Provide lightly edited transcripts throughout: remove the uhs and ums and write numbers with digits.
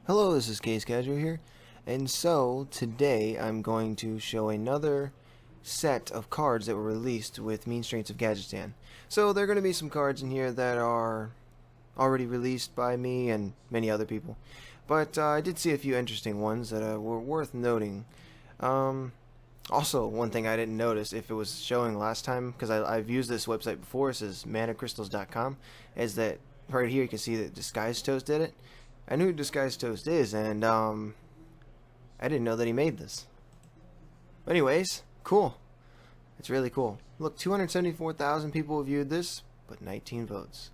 Hello, this is Gadgetzan here, and so today I'm going to show another set of cards that were released with Mean Streets of Gadgetzan. So there are going to be some cards in here that are already released by me and many other people, but I did see a few interesting ones that were worth noting. Also, one thing I didn't notice if it was showing last time, because I've used this website before, it says manacrystals.com, is that right here you can see that Disguised Toast did it. I knew who Disguised Toast is, and I didn't know that he made this. Anyways, cool. It's really cool. Look, 274,000 people viewed this, but 19 votes.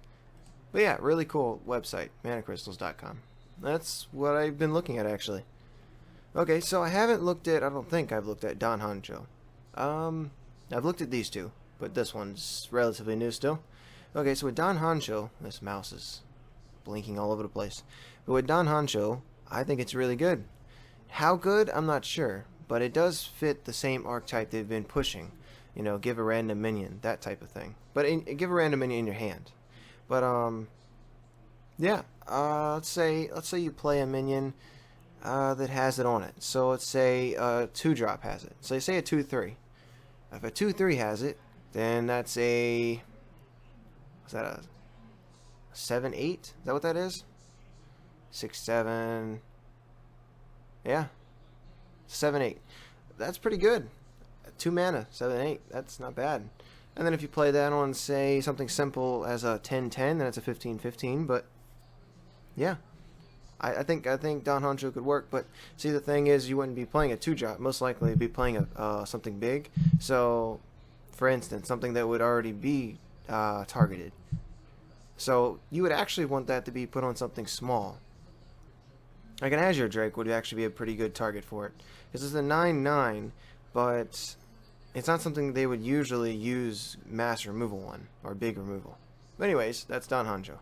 But yeah, really cool website, manacrystals.com. That's what I've been looking at, actually. Okay, so I don't think I've looked at Don Honcho. I've looked at these two, but this one's relatively new still. Okay, so with Don Honcho, this mouse is blinking all over the place. But with Don Honcho, I think it's really good. How good, I'm not sure, but it does fit the same archetype they've been pushing. You know, give a random minion, that type of thing. But give a random minion in your hand. But yeah. Let's say you play a minion that has it on it. So let's say a 2-drop has it. So you say a 2/3. If a 2/3 has it, then that's a... What's that, a 7/8? Is that what that is? 6/7. Yeah. 7/8. That's pretty good. 2 mana, 7/8. That's not bad. And then if you play that on, say, something simple as a 10/10, then it's a 15/15. But yeah, I think Don Honcho could work. But see, the thing is, you wouldn't be playing a 2-drop. Most likely, you'd be playing a something big. So, for instance, something that would already be targeted. So you would actually want that to be put on something small. Like an Azure Drake would actually be a pretty good target for it. This is a 9/9, but it's not something they would usually use mass removal on, or big removal. But anyways, that's Don Honcho.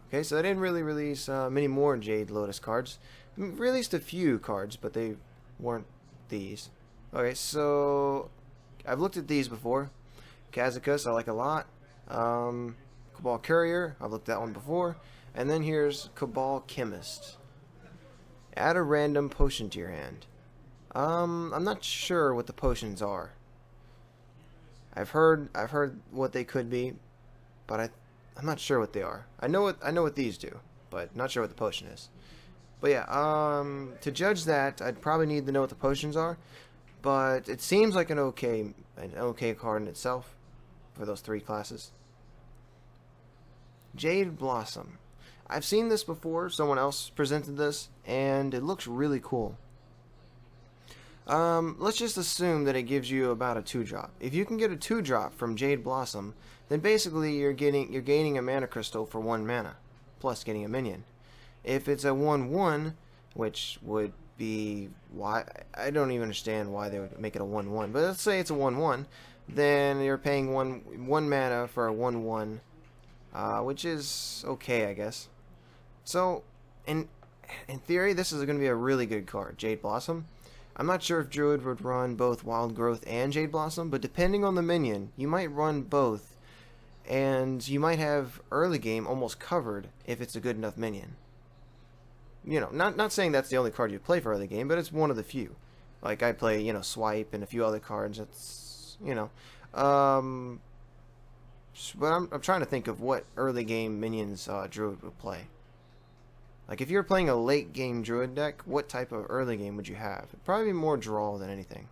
Okay, so they didn't really release many more Jade Lotus cards. Released a few cards, but they weren't these. Okay, so I've looked at these before. Kazakus, I like a lot. Cabal Courier, I've looked at that one before. And then here's Cabal Chemist. Add a random potion to your hand. I'm not sure what the potions are. I've heard what they could be, but I'm not sure what they are. I know what these do, but not sure what the potion is. But yeah, to judge that, I'd probably need to know what the potions are. But it seems like an okay card in itself for those 3 classes. Jade Blossom. I've seen this before. Someone else presented this, and it looks really cool. Let's just assume that it gives you about a 2-drop. If you can get a 2-drop from Jade Blossom, then basically you're gaining a mana crystal for 1 mana, plus getting a minion. If it's a 1/1, which would be why I don't even understand why they would make it a 1/1, but let's say it's a 1/1, then you're paying one mana for a 1/1, which is okay, I guess. So, in theory, this is going to be a really good card, Jade Blossom. I'm not sure if Druid would run both Wild Growth and Jade Blossom, but depending on the minion, you might run both, and you might have early game almost covered if it's a good enough minion. You know, not saying that's the only card you play for early game, but it's one of the few. Like I play, you know, Swipe and a few other cards. That's, you know, but I'm trying to think of what early game minions Druid would play. Like if you're playing a late game Druid deck, what type of early game would you have? It'd probably be more draw than anything.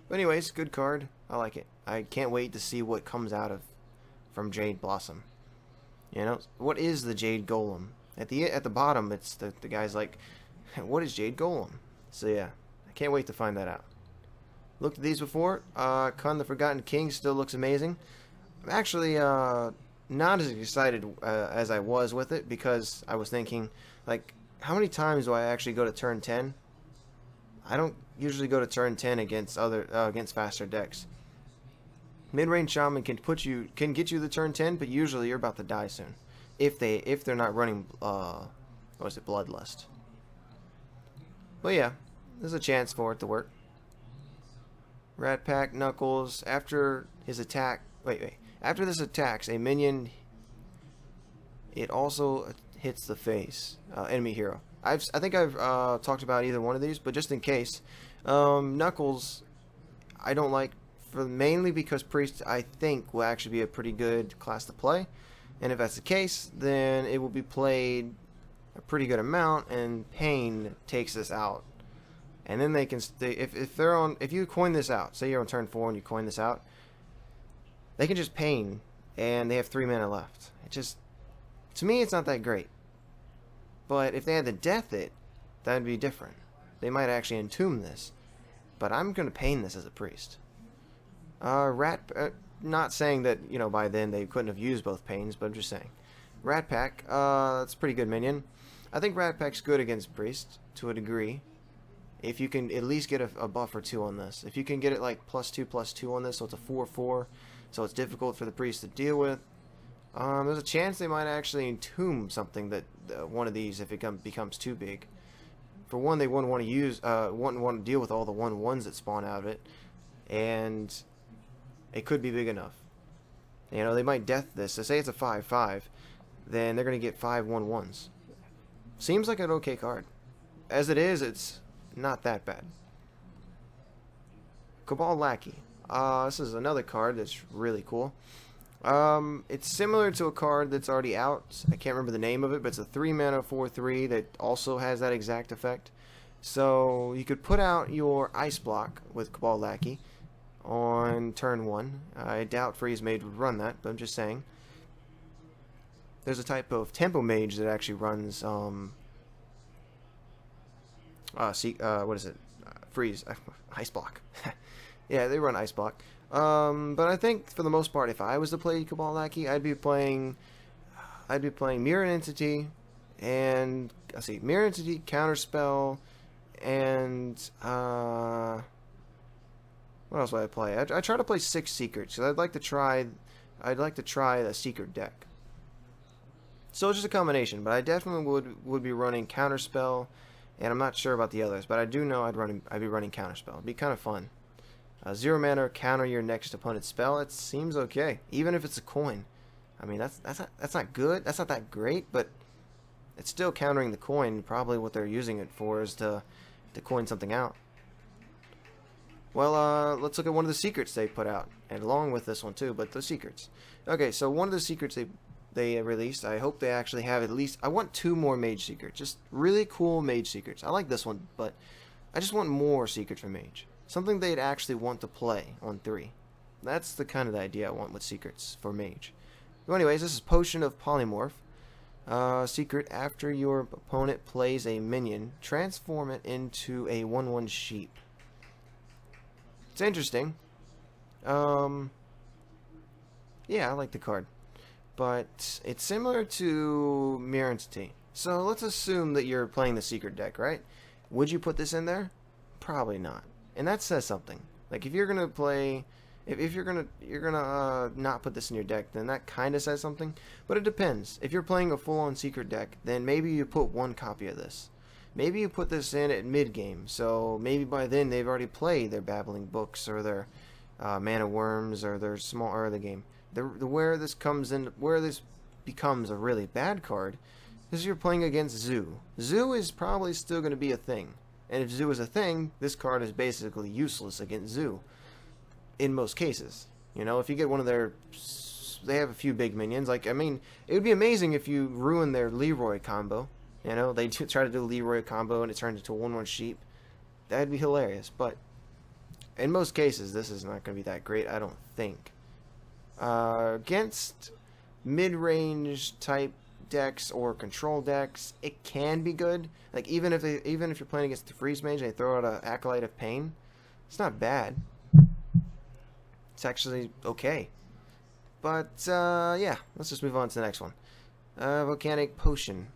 But anyways, good card. I like it. I can't wait to see what comes out from Jade Blossom. You know, what is the Jade Golem? At the bottom, it's the guy's like, what is Jade Golem? So yeah, I can't wait to find that out. Looked at these before. Kun the Forgotten King still looks amazing. I'm actually not as excited as I was with it, because I was thinking, like, how many times do I actually go to turn 10? I don't usually go to turn 10 against faster decks. Mid-range Shaman can get you the turn 10, but usually you're about to die soon. If they're not running Bloodlust. But yeah, there's a chance for it to work. Rat Pack Knuckles, after his attack, after this attacks a minion, it hits the face, enemy hero. I think I've talked about either one of these, but just in case, Knuckles, I don't like mainly because Priest I think will actually be a pretty good class to play, and if that's the case, then it will be played a pretty good amount, and Pain takes this out, and then they can if you coin this out, say you're on turn 4 and you coin this out, they can just Pain, and they have 3 mana left. It just, to me, it's not that great. But if they had to death it, that would be different. They might actually entomb this. But I'm going to Pain this as a priest. Not saying that, you know, by then they couldn't have used both Pains, but I'm just saying. Rat Pack, that's a pretty good minion. I think Rat Pack's good against priest, to a degree. If you can at least get a buff or 2 on this. If you can get it like +2/+2 on this, so it's a 4/4, so it's difficult for the priest to deal with. There's a chance they might actually entomb something that one of these if it becomes too big. For one, they wouldn't want to use wouldn't want to deal with all the 1/1s that spawn out of it, and it could be big enough. You know, they might death this. So say it's a 5/5, then they're gonna get 5 1/1s. Seems like an okay card. As it is, it's not that bad. Cabal Lackey. This is another card that's really cool. It's similar to a card that's already out. I can't remember the name of it, but it's a 3 mana 4/3 that also has that exact effect. So you could put out your Ice Block with Cabal Lackey on turn 1. I doubt Freeze Mage would run that, but I'm just saying. There's a type of Tempo Mage that actually runs what is it? Freeze Ice Block. Yeah, they run Ice Block. But I think for the most part, if I was to play Cabal Lackey, I'd be playing Mirror Entity, and let's see, Mirror Entity, Counterspell, and what else would I play? I try to play 6 Secrets because I'd like to try a Secret deck. So it's just a combination, but I definitely would be running Counterspell, and I'm not sure about the others, but I do know I'd be running Counterspell. It'd be kind of fun. 0 mana, counter your next opponent's spell. It seems okay, even if it's a coin. I mean, that's not good. That's not that great, but it's still countering the coin. Probably what they're using it for is to coin something out. Well, let's look at one of the secrets they put out, and along with this one too. But the secrets. Okay, so one of the secrets they released. I hope they actually have at least. I want 2 more mage secrets. Just really cool mage secrets. I like this one, but I just want more secrets for mage. Something they'd actually want to play on 3. That's the kind of the idea I want with secrets for mage. So anyways, this is Potion of Polymorph. Secret, after your opponent plays a minion, transform it into a 1/1 sheep. It's interesting. Yeah, I like the card. But it's similar to Mirror Entity. So let's assume that you're playing the secret deck, right? Would you put this in there? Probably not. And that says something. Like if you're gonna play, if you're gonna not put this in your deck, then that kind of says something. But it depends. If you're playing a full-on secret deck, then maybe you put 1 copy of this. Maybe you put this in at mid-game, so maybe by then they've already played their Babbling Books or their Mana Worms or their small early game. Where this becomes a really bad card is you're playing against Zoo. Zoo is probably still going to be a thing. And if Zoo is a thing, this card is basically useless against Zoo. In most cases. You know, if you get one of their... They have a few big minions. Like, I mean, it would be amazing if you ruin their Leroy combo. You know, they try to do a Leroy combo and it turns into a 1/1 sheep. That'd be hilarious. But in most cases, this is not going to be that great, I don't think. Against mid-range type decks or control decks, it can be good. Like even if you're playing against the Freeze Mage and they throw out an Acolyte of Pain, it's not bad. It's actually okay. But yeah, let's just move on to the next one. Volcanic Potion.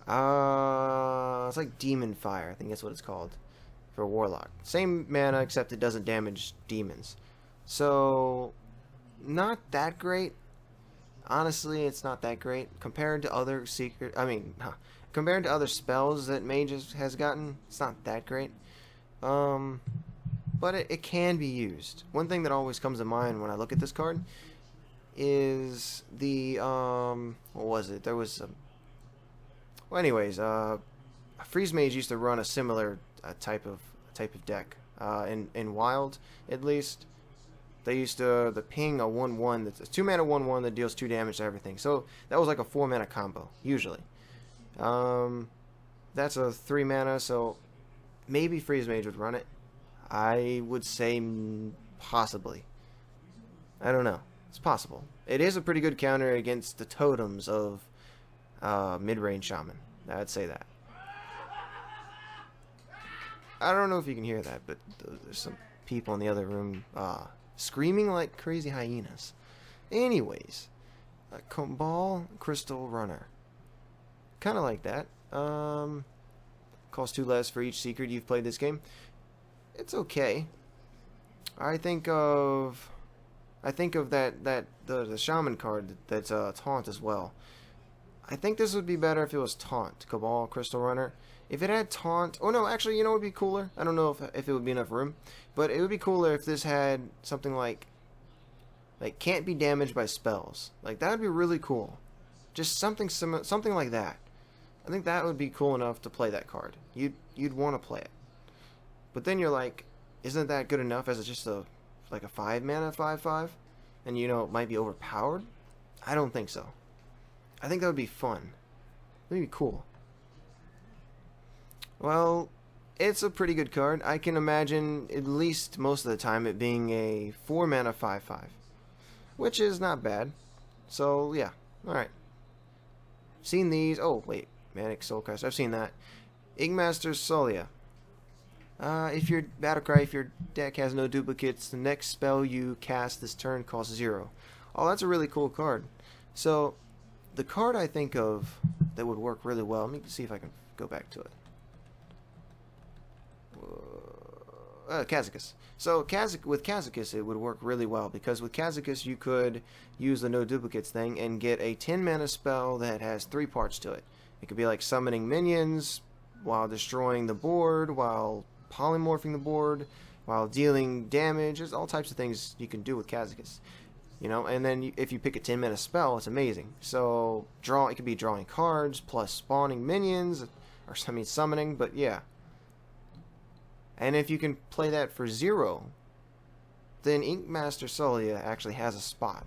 It's like Demon Fire, I think that's what it's called for Warlock. Same mana except it doesn't damage demons. So not that great. Honestly, it's not that great compared to other compared to other spells that Mage has gotten. It's not that great. But it can be used. One thing that always comes to mind when I look at this card is the what was it? There was Well, anyways, Freeze Mage used to run a similar type of deck. In Wild, at least, they used to the ping a 1/1 that's a 2-mana 1/1 that deals 2 damage to everything. So that was like a 4-mana combo usually. That's a 3 mana, so maybe Freeze Mage would run it. I would say possibly. I don't know. It's possible. It is a pretty good counter against the totems of mid-range Shaman. I'd say that. I don't know if you can hear that, but there's some people in the other room screaming like crazy hyenas. Anyways, Cabal Crystal Runner. Kind of like that. Costs 2 less for each secret you've played this game. It's okay. I think of the Shaman card that's Taunt as well. I think this would be better if it was Taunt, Cabal Crystal Runner. If it had Taunt... Oh, no, actually, you know what would be cooler? I don't know if it would be enough room. But it would be cooler if this had something like can't be damaged by spells. Like, that would be really cool. Just something like that. I think that would be cool enough to play that card. You'd want to play it. But then you're like, isn't that good enough as just a 5-mana 5/5? And, you know, it might be overpowered? I don't think so. I think that would be fun. It would be cool. Well, it's a pretty good card. I can imagine, at least most of the time, it being a 4-mana 5/5. Which is not bad. So, yeah. Alright. Seen these. Oh, wait. Manic Soulcast. I've seen that. Igmaster Solia. If your Battlecry, if your deck has no duplicates, the next spell you cast this turn costs 0. Oh, that's a really cool card. So, the card I think of that would work really well, let me see if I can go back to it. Gadgetzan. So, with Gadgetzan, it would work really well, because with Gadgetzan, you could use the no duplicates thing and get a 10-mana spell that has 3 parts to it. It could be like summoning minions while destroying the board, while polymorphing the board, while dealing damage. There's all types of things you can do with Gadgetzan. You know, and then if you pick a 10-mana spell, it's amazing. So, it could be drawing cards, plus spawning minions, or summoning, but yeah. And if you can play that for 0, then Inkmaster Solia actually has a spot.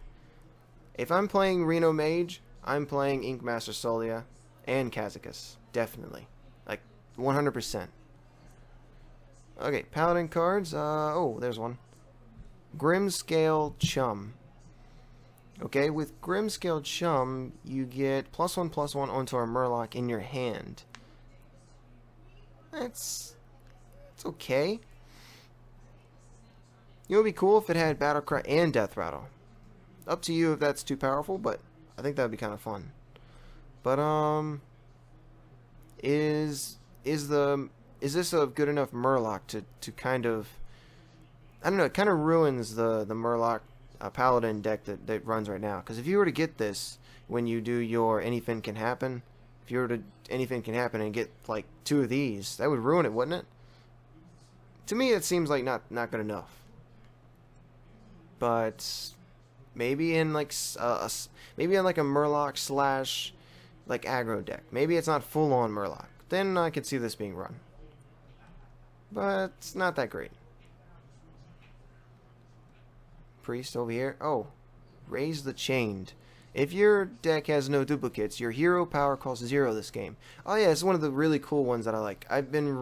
If I'm playing Reno Mage, I'm playing Inkmaster Solia and Gadgetzan. Definitely. Like, 100%. Okay, Paladin cards. Oh, there's one. Grimscale Chum. Okay, with Grimscale Chum, you get +1/+1 onto a Murloc in your hand. It's okay. It would be cool if it had Battlecry and Death Rattle. Up to you if that's too powerful, but I think that would be kind of fun. But is this a good enough Murloc to kind of, I don't know, it kind of ruins the Murloc Paladin deck that runs right now. Because if you were to get this when you do your Anything Can Happen, if you were to Anything Can Happen and get like 2 of these, that would ruin it, wouldn't it? To me, it seems like not good enough. But maybe in like a Murloc / like aggro deck. Maybe it's not full on Murloc. Then I could see this being run. But it's not that great. Priest over here. Oh, Raise the Chained. If your deck has no duplicates, your hero power costs 0 this game. Oh yeah, it's one of the really cool ones that I like. I've been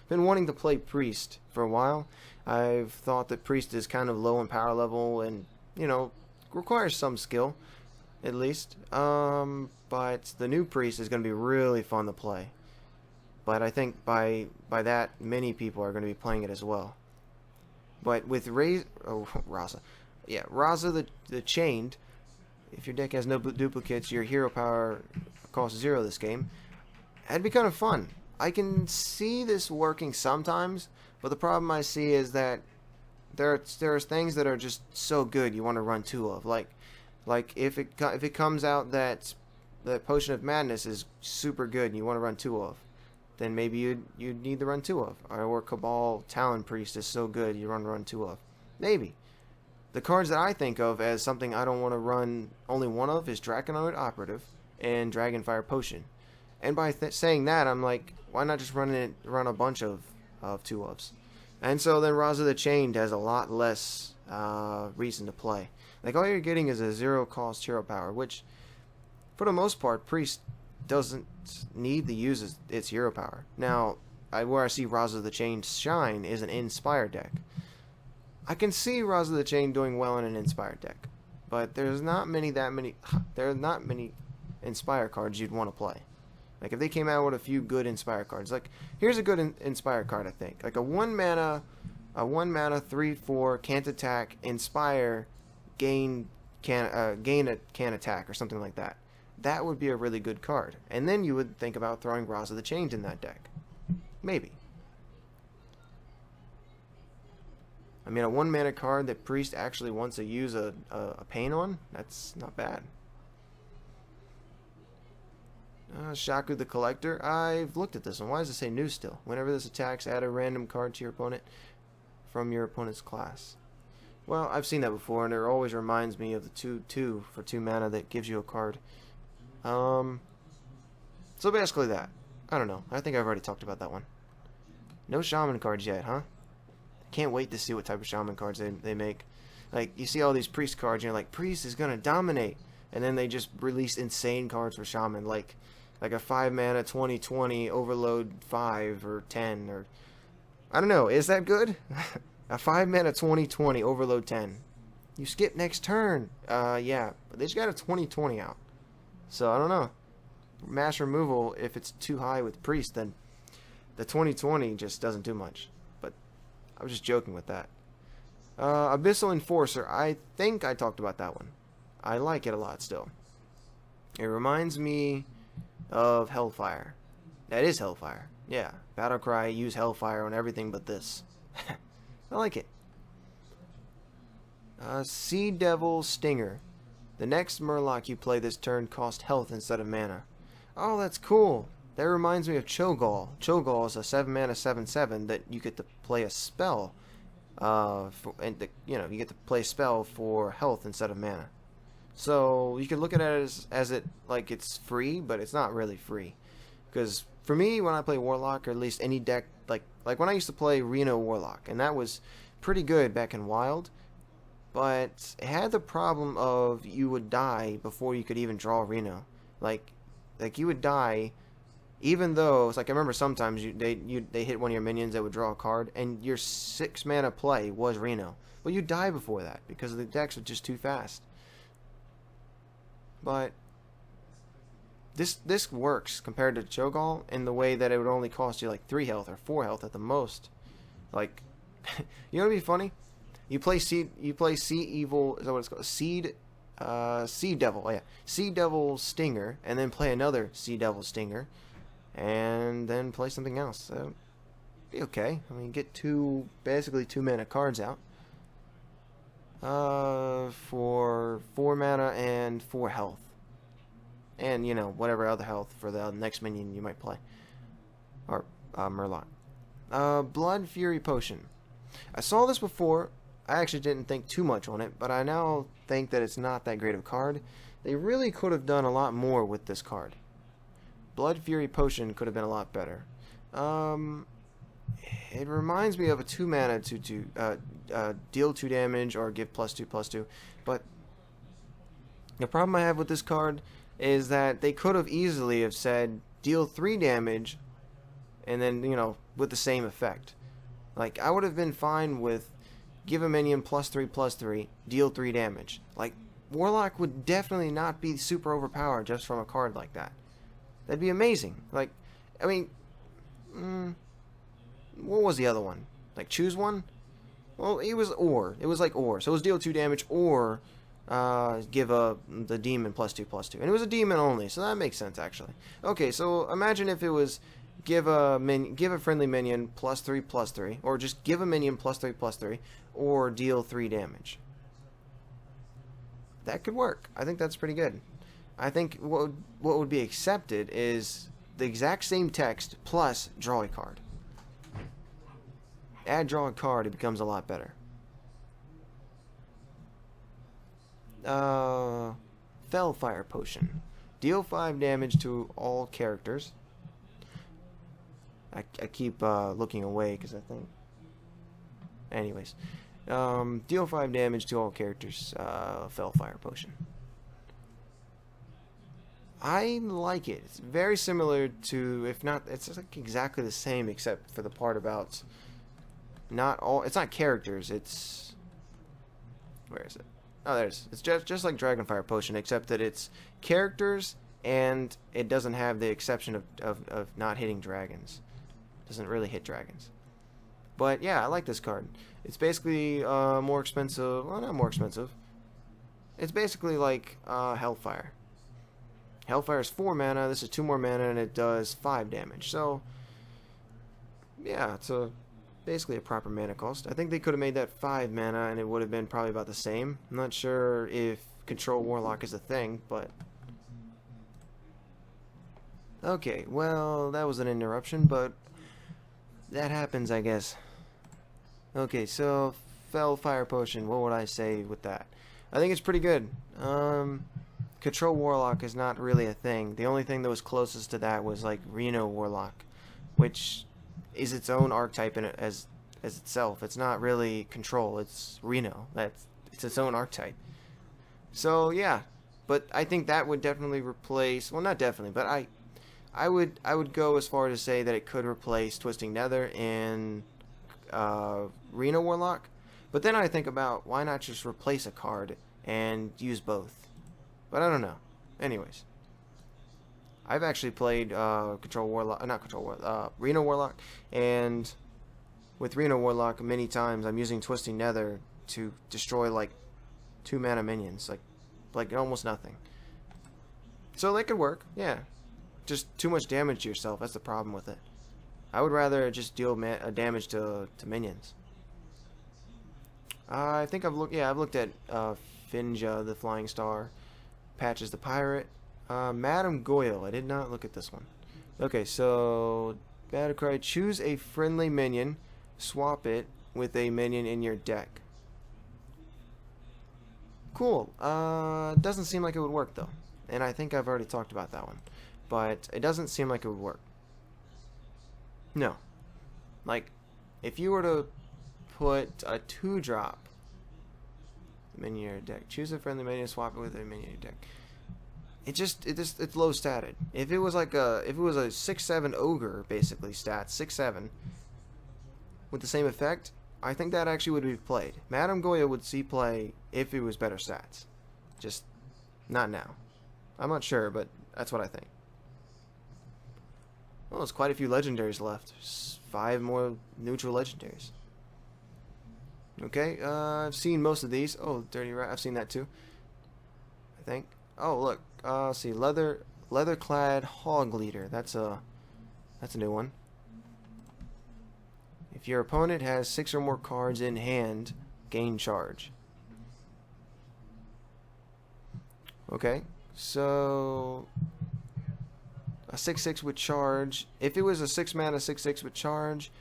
wanting to play Priest for a while. I've thought that Priest is kind of low in power level and, you know, requires some skill, at least. But the new Priest is going to be really fun to play. But I think by that, many people are going to be playing it as well. But with Raza. Yeah, Raza the Chained. If your deck has no duplicates, your hero power costs 0 this game. That'd be kind of fun. I can see this working sometimes, but the problem I see is that there's things that are just so good you want to run 2 of. Like if it comes out that the Potion of Madness is super good and you want to run 2 of, then maybe you'd need to run 2 of. Or Cabal Talon Priest is so good you run 2 of. Maybe. The cards that I think of as something I don't want to run only 1 of is Draconoid Operative and Dragonfire Potion. And by saying that, I'm like, why not just run a bunch of 2-ofs? And so then Raza the Chained has a lot less reason to play. Like, all you're getting is a 0-cost hero power, which, for the most part, Priest doesn't need to use its hero power. Now, where I see Raza the Chained shine is an Inspired deck. I can see Raza the Chained doing well in an Inspired deck, but there's not many Inspire cards you'd want to play. Like, if they came out with a few good Inspire cards, like, here's a good Inspire card, I think. Like a 1-mana 3/4 can't attack, Inspire, can attack or something like that. That would be a really good card. And then you would think about throwing Raza the Chained in that deck. Maybe. I mean, a 1-mana card that Priest actually wants to use a pain on, that's not bad. Shaku the Collector. I've looked at this one. Why does it say new still? Whenever this attacks, add a random card to your opponent from your opponent's class. Well, I've seen that before, and it always reminds me of the 2/2 for 2 mana that gives you a card. So basically that. I don't know. I think I've already talked about that one. No Shaman cards yet, huh? Can't wait to see what type of Shaman cards they make. Like, you see all these Priest cards, and you're like, Priest is gonna dominate. And then they just release insane cards for Shaman, like a 5-mana 20/20 Overload 5 or 10, or I don't know. Is that good? A 5-mana 20/20 Overload 10. You skip next turn. Yeah, but they just got a 20/20 out. So I don't know. Mass removal, if it's too high with Priest, then the 20/20 just doesn't do much. But I was just joking with that. Abyssal Enforcer. I think I talked about that one. I like it a lot still. It reminds me of Hellfire. That is Hellfire. Yeah. Battlecry, use Hellfire on everything but this. I like it. Sea Devil Stinger. The next Murloc you play this turn costs health instead of mana. Oh, that's cool. That reminds me of Cho'Gall. Cho'Gall is a 7-mana 7/7 that you get to play a spell. You get to play a spell for health instead of mana. So you can look at it as it like it's free, but it's not really free. Because for me, when I play Warlock, or at least any deck, like when I used to play Reno Warlock, and that was pretty good back in Wild, but it had the problem of you would die before you could even draw Reno. Like you would die, even though it's like I remember sometimes they hit one of your minions that would draw a card, and your 6-mana play was Reno, but you die before that because the decks were just too fast. But this works compared to Cho'Gall in the way that it would only cost you like 3 health or 4 health at the most. Like, you know what'd be funny? You play Sea Evil, is that what it's called? Sea Devil, oh yeah. Sea Devil Stinger, and then play another Sea Devil Stinger, and then play something else. So, be okay. I mean, get basically 2-mana cards out. For 4 mana and 4 health. And, whatever other health for the next minion you might play. Or, Murloc. Blood Fury Potion. I saw this before. I actually didn't think too much on it, but I now think that it's not that great of a card. They really could have done a lot more with this card. Blood Fury Potion could have been a lot better. It reminds me of a 2-mana to deal 2 damage or give +2/+2. But the problem I have with this card is that they could have easily have said deal 3 damage and then, with the same effect. Like, I would have been fine with give a minion +3/+3, deal 3 damage. Like, Warlock would definitely not be super overpowered just from a card like that. That'd be amazing. Like, I mean, what was the other one? Like, choose one? Well, it was or. It was like or. So it was deal 2 damage or give the demon +2/+2. And it was a demon only, so that makes sense, actually. Okay, so imagine if it was give a friendly minion +3/+3, or just give a minion +3/+3, or deal 3 damage. That could work. I think that's pretty good. I think what would be accepted is the exact same text plus draw a card. Add draw a card, it becomes a lot better. Fellfire Potion. Deal 5 damage to all characters. I keep looking away because I think... Anyways. Deal 5 damage to all characters. Fellfire Potion. I like it. It's very similar to, if not, it's like exactly the same except for the part about not all, it's not characters, it's, where is it? Oh, there's, it's just like Dragonfire Potion, except that it's characters and it doesn't have the exception of not hitting dragons. It doesn't really hit dragons. But yeah, I like this card. It's basically more expensive, well, not more expensive. It's basically like Hellfire. Hellfire is 4 mana, this is 2 more mana, and it does 5 damage. So, yeah, it's basically a proper mana cost. I think they could have made that 5 mana, and it would have been probably about the same. I'm not sure if Control Warlock is a thing, but... Okay, well, that was an interruption, but that happens, I guess. Okay, so, Fellfire Potion, what would I say with that? I think it's pretty good. Control Warlock is not really a thing. The only thing that was closest to that was like Reno Warlock, which is its own archetype in it as itself. It's not really Control. It's Reno. It's its own archetype. So yeah, but I think that would definitely replace. Well, not definitely, but I would go as far as to say that it could replace Twisting Nether and Reno Warlock. But then I think about why not just replace a card and use both. But I don't know. Anyways, I've actually played Control Warlock, not Control Warlock, Reno Warlock, and with Reno Warlock many times I'm using Twisting Nether to destroy like 2 mana minions, like almost nothing. So they could work, yeah. Just too much damage to yourself. That's the problem with it. I would rather just deal damage to minions. I think I've looked at Finja, the Flying Star. Patches the Pirate. Madame Goyle. I did not look at this one. Okay, so battle cry. Choose a friendly minion. Swap it with a minion in your deck. Cool. Doesn't seem like it would work though. And I think I've already talked about that one. But it doesn't seem like it would work. No. Like, if you were to put a 2-drop minion in your deck. Choose a friendly minion, swap it with a minion in your deck. It's low statted. If it was like a 6/7 ogre basically stats, 6/7 with the same effect, I think that actually would be played. Madame Goya would see play if it was better stats. Just not now. I'm not sure, but that's what I think. Well, there's quite a few legendaries left. There's 5 more neutral legendaries. Okay, I've seen most of these. Oh, Dirty Rat, I've seen that too. I think. Oh, look. See, leather-clad hog leader. That's a new one. If your opponent has 6 or more cards in hand, gain charge. Okay, so a 6/6 with charge. If it was a 6 mana 6/6 with charge,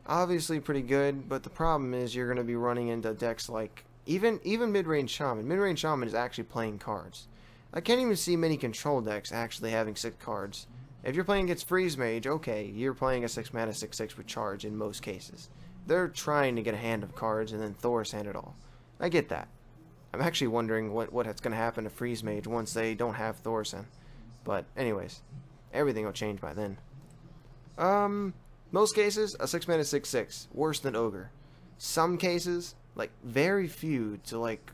obviously pretty good, but the problem is you're going to be running into decks like even mid-range shaman. Mid-range shaman is actually playing cards. I can't even see many control decks actually having 6 cards. If you're playing against Freeze Mage, okay, you're playing a 6 mana 6/6 with charge in most cases. They're trying to get a hand of cards and then Thor's hand it all. I get that. I'm actually wondering what's going to happen to Freeze Mage once they don't have Thor's hand. But anyways, everything will change by then. Most cases, a 6 mana 6/6, worse than Ogre. Some cases, like very few to like,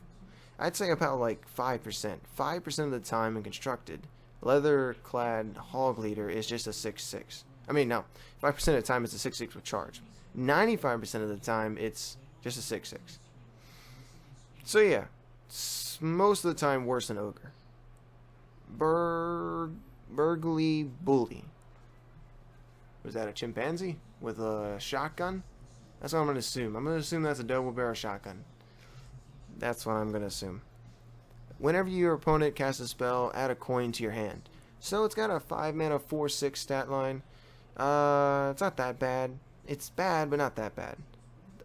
I'd say about like 5%. 5% of the time in Constructed, leather-clad hog leader is just a 6/6. I mean, no, 5% of the time it's a 6/6 with charge. 95% of the time it's just a 6/6. So yeah, it's most of the time worse than Ogre. Burgly Bully. Was that a chimpanzee with a shotgun? That's what I'm going to assume. I'm going to assume that's a double barrel shotgun. That's what I'm going to assume. Whenever your opponent casts a spell, add a coin to your hand. So it's got a 5 mana 4/6 stat line. It's not that bad. It's bad, but not that bad.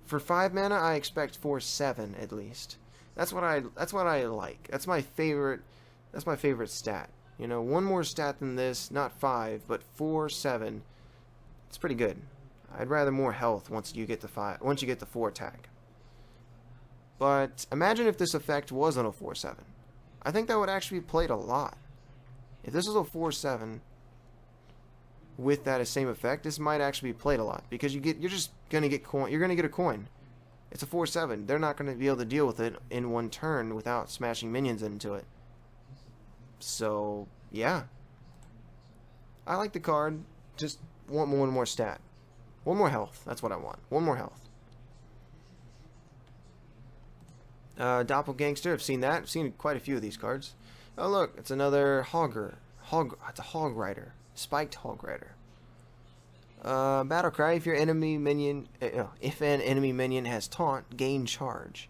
For 5 mana, I expect 4/7 at least. That's what I like. That's my favorite stat. You know, one more stat than this, not 5, but 4, 7. It's pretty good. I'd rather more health once you get to 5, once you get to 4 attack. But imagine if this effect was on a 4-7. I think that would actually be played a lot. If this was a 4-7 with that same effect, this might actually be played a lot because you're just gonna get coin. You're gonna get a coin. It's a 4-7. They're not gonna be able to deal with it in one turn without smashing minions into it. So yeah, I like the card. Just want one more stat, one more health. That's what I want. One more health. Doppelgangster. I've seen that. I've seen quite a few of these cards. Oh look, it's another Hogger. It's a Hog Rider. Spiked Hog Rider. Battle cry. If your enemy minion, if an enemy minion has taunt, gain charge.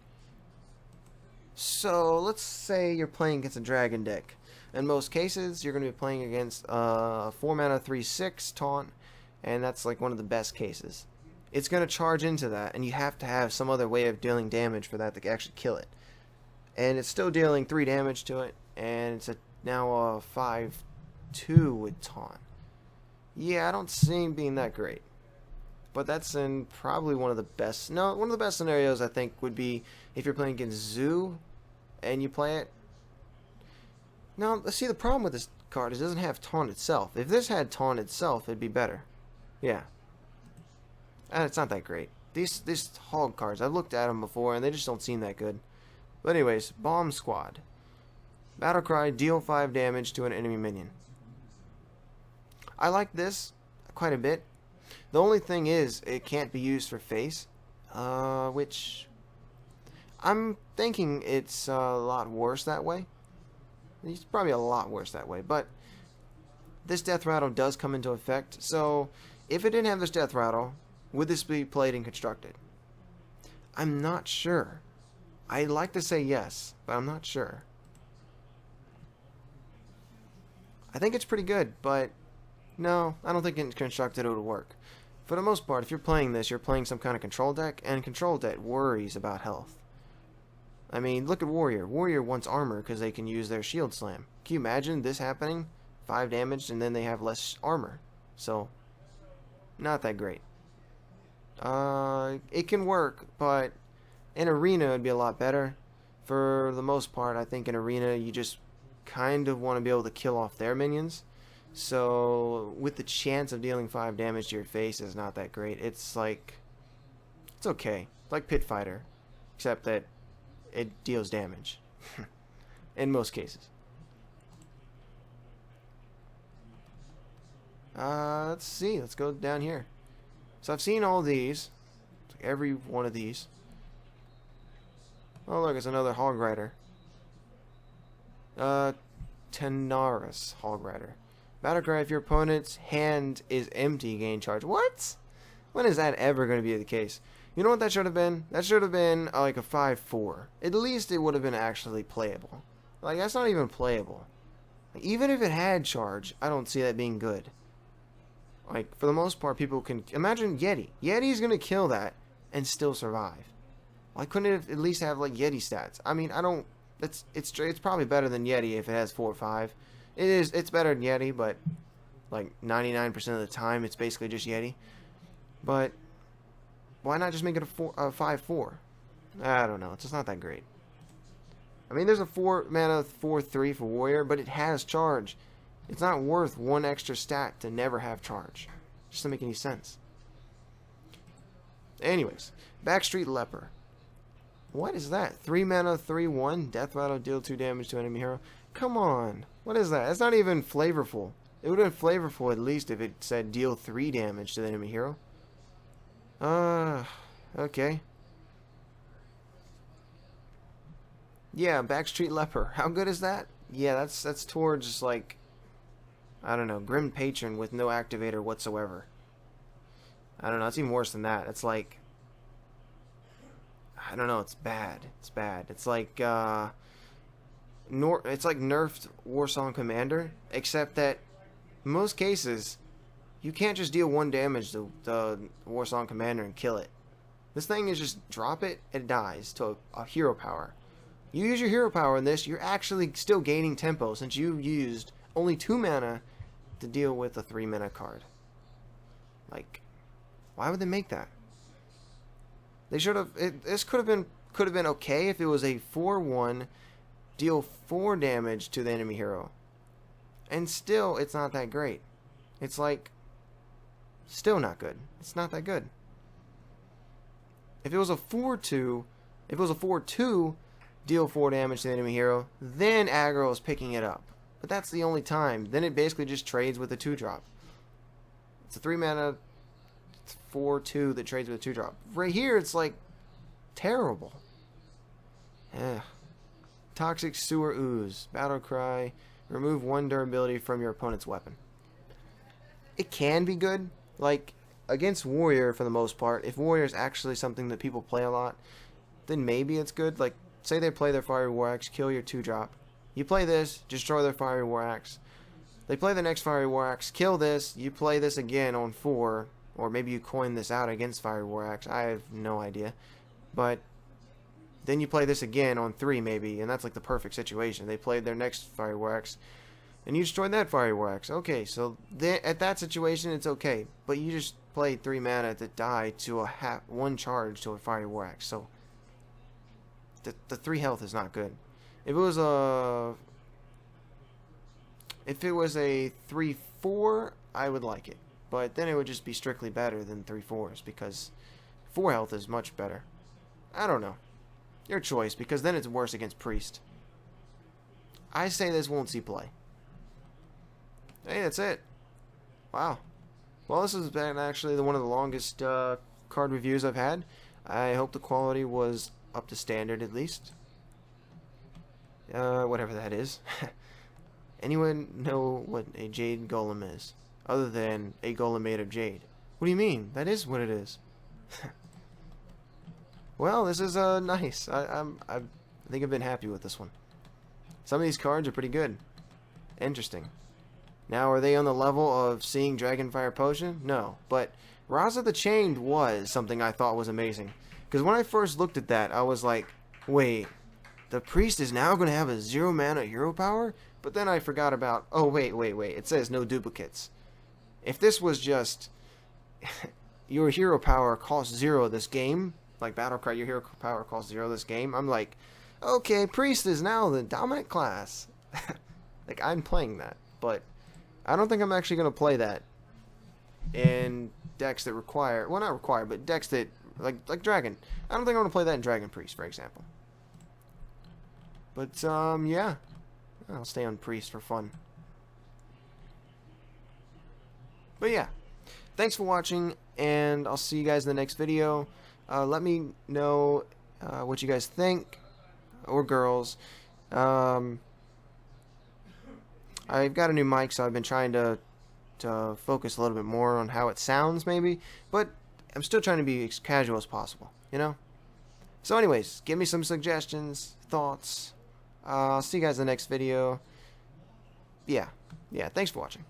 So let's say you're playing against a dragon deck. In most cases, you're going to be playing against 4 mana 3/6 taunt, and that's like one of the best cases. It's going to charge into that, and you have to have some other way of dealing damage for that to actually kill it. And it's still dealing 3 damage to it, and it's now a 5/2 with taunt. Yeah, I don't see him being that great. But that's in probably one of the best... No, one of the best scenarios I think would be if you're playing against Zoo and you play it. Now, see, the problem with this card is it doesn't have taunt itself. If this had taunt itself, it'd be better. Yeah. And it's not that great. These hog cards, I've looked at them before and they just don't seem that good. But anyways, Bomb Squad. Battlecry, deal 5 damage to an enemy minion. I like this quite a bit. The only thing is, it can't be used for face, which I'm thinking it's a lot worse that way. It's probably a lot worse that way, but this Death Rattle does come into effect, so if it didn't have this Death Rattle, would this be played and constructed? I'm not sure. I'd like to say yes, but I'm not sure. I think it's pretty good, but no, I don't think in constructed it would work. For the most part, if you're playing this, you're playing some kind of control deck, and control deck worries about health. I mean, look at Warrior. Warrior wants armor because they can use their shield slam. Can you imagine this happening? 5 damage, and then they have less armor. So, not that great. It can work, but in Arena it would be a lot better. For the most part, I think in Arena you just kind of want to be able to kill off their minions. So, with the chance of dealing 5 damage to your face is not that great. It's like, it's okay. It's like Pit Fighter, except that it deals damage. In most cases. Let's see. Let's go down here. So I've seen all these. Every one of these. Oh look, it's another Hog Rider. Tenaris Hog Rider. Battlecry, if your opponent's hand is empty, gain charge. What? When is that ever going to be the case? You know what that should have been? That should have been like a 5/4. At least it would have been actually playable. Like, that's not even playable. Like, even if it had charge, I don't see that being good. Like, for the most part, people can... Imagine Yeti. Yeti's going to kill that and still survive. Why couldn't it at least have, like, Yeti stats? I mean, I don't... It's probably better than Yeti if it has 4 or 5. It's better than Yeti, but like 99% of the time it's basically just Yeti. But why not just make it a 5/4? I don't know. It's just not that great. I mean, there's a 4 mana 4/3 for Warrior, but it has charge. It's not worth 1 extra stat to never have charge. Just doesn't make any sense. Anyways, Backstreet Leper. What is that? 3 mana 3/1 Death Rattle, deal 2 damage to enemy hero. Come on. What is that? That's not even flavorful. It would have been flavorful at least if it said deal 3 damage to the enemy hero. Okay. Yeah, Backstreet Leper. How good is that? Yeah, that's towards, like, I don't know, Grim Patron with no activator whatsoever. I don't know, it's even worse than that. It's like, I don't know, it's bad. It's bad. It's like, it's like nerfed Warsong Commander, except that in most cases, you can't just deal 1 damage to the Warsong Commander and kill it. This thing is just drop it, it dies to a hero power. You use your hero power in this, you're actually still gaining tempo since you used only 2 mana to deal with a 3 mana card. Like, why would they make that? They should have. This could have been okay if it was a 4/1, deal 4 damage to the enemy hero, and still it's not that great. It's like still not good. It's not that good. If it was a 4/2, deal 4 damage to the enemy hero, then aggro is picking it up. But that's the only time. Then it basically just trades with a 2-drop. It's a 3 mana 4/2 that trades with a 2-drop. Right here, it's like terrible. Toxic Sewer Ooze. Battle Cry. Remove 1 durability from your opponent's weapon. It can be good. Like, against Warrior for the most part. If Warrior is actually something that people play a lot, then maybe it's good. Like, say they play their Fiery War Axe, kill your 2-drop. You play this, destroy their Fiery War Axe. They play the next Fiery War Axe, kill this, you play this again on 4, or maybe you coin this out against Fiery War Axe. I have no idea. But then you play this again on 3 maybe, and that's like the perfect situation. They played their next Fiery War Axe, and you destroyed that Fiery War Axe. Okay, so at that situation, it's okay. But you just played 3 mana to die to a 1 charge to a Fiery War Axe. So the 3 health is not good. If it was a 3/4, I would like it. But then it would just be strictly better than 3/4s, because 4 health is much better. I don't know. Your choice, because then it's worse against Priest. I say this won't see play. Hey, that's it. Wow. Well, this has been actually one of the longest card reviews I've had. I hope the quality was up to standard at least. Whatever that is. Anyone know what a jade golem is? Other than a golem made of jade. What do you mean? That is what it is. Well, this is nice. I think I've been happy with this one. Some of these cards are pretty good. Interesting. Now, are they on the level of seeing Dragonfire Potion? No. But Raza the Chained was something I thought was amazing. Because when I first looked at that, I was like, wait, the priest is now going to have a 0 mana hero power? But then I forgot about, oh, wait. It says no duplicates. If this was just your hero power costs 0 this game, like Battlecry, your hero power costs 0 this game, I'm like, okay, priest is now the dominant class. Like, I'm playing that. But I don't think I'm actually going to play that in decks that require, well, not require, but decks that, like Dragon. I don't think I'm going to play that in Dragon Priest, for example. But, yeah. I'll stay on Priest for fun. But yeah. Thanks for watching, and I'll see you guys in the next video. Let me know what you guys think, or girls. I've got a new mic, so I've been trying to focus a little bit more on how it sounds, maybe. But I'm still trying to be as casual as possible, you know? So anyways, give me some suggestions, thoughts. I'll see you guys in the next video. Yeah, thanks for watching.